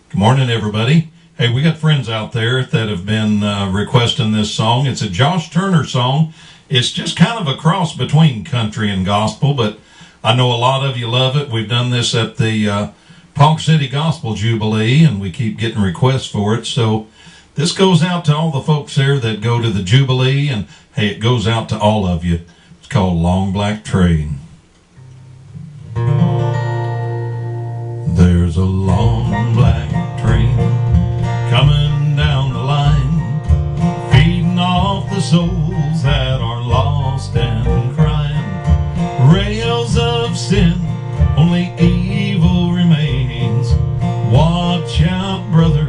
Good morning, everybody. Hey, we got friends out there that have been requesting this song. It's a Josh Turner song. It's just kind of a cross between country and gospel, but I know a lot of you love it. We've done this at the Ponca City Gospel Jubilee, and we keep getting requests for it. So this goes out to all the folks there that go to the Jubilee, and hey, it goes out to all of you. It's called Long Black Train. There's a long black train coming down the line, feeding off the souls that are lost and crying. Rails of sin, only evil remains. Watch out, brother,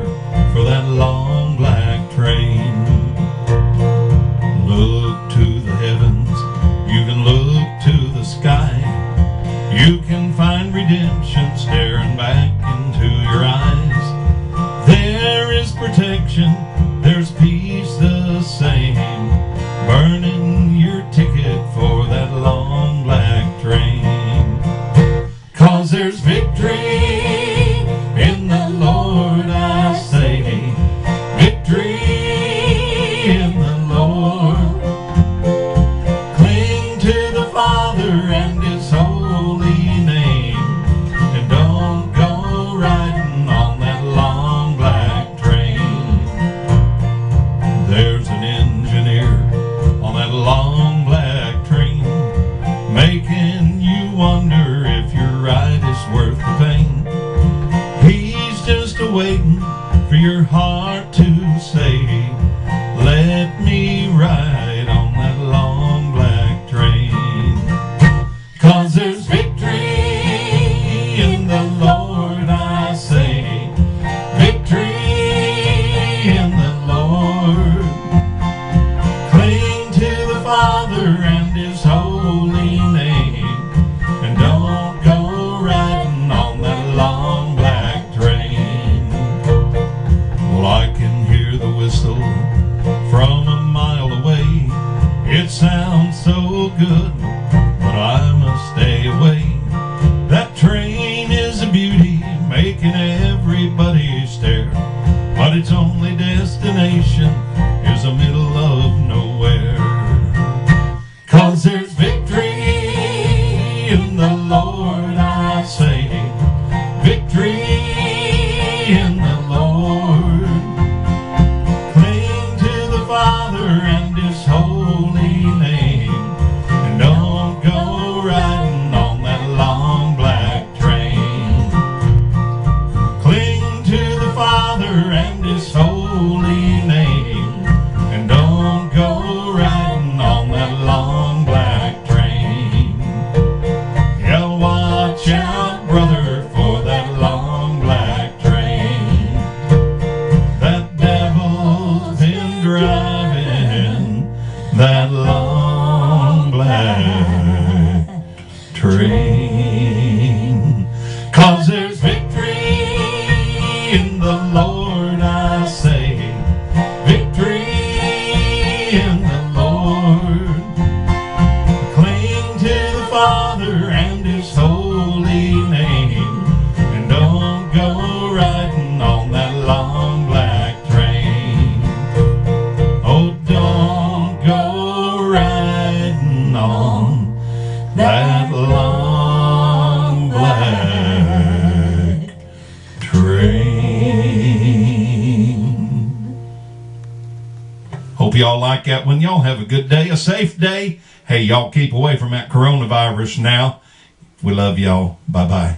for that long black train. Look to the heavens, you can look to the sky. You can find redemption staring back into your eyes. There is protection, there's peace the same, burning your ticket for that long black train. 'Cause there's victory in the Lord, I say, victory in the Lord. Cling to the Father and His holy name, and don't go riding on that long black train. There's an engineer on that long black train, making you wonder if your ride is worth the pain. He's just a-waiting for your heart to say, let me ride on that long black train. 'Cause there's victory in the Lord, I say, victory in the Lord. Cling to the Father and His holy name, and don't go riding on that long black train. Well, I can hear the whistle from a mile away. It sounds so good, but I must stay away. That train is a beauty, making everybody stare, but its only destination is the middle of nowhere. 'Cause there's victory in the Lord, I say, victory in the Lord. Cling to the Father and His holy name, and don't go riding on that long black train. Cling to the Father and His holy name, and don't go riding on that long black train. Yeah, watch out, brother, for that long black train. That devil's been driving that long black train. 'Cause there's victory in the Lord, I say, victory in the Lord. Cling to the Father and His holy name, and don't go riding on that long black train. Oh, don't go riding on that long black train. Hope y'all like that one. Y'all have a good day, a safe day. Hey, y'all keep away from that coronavirus now. We love y'all. Bye-bye.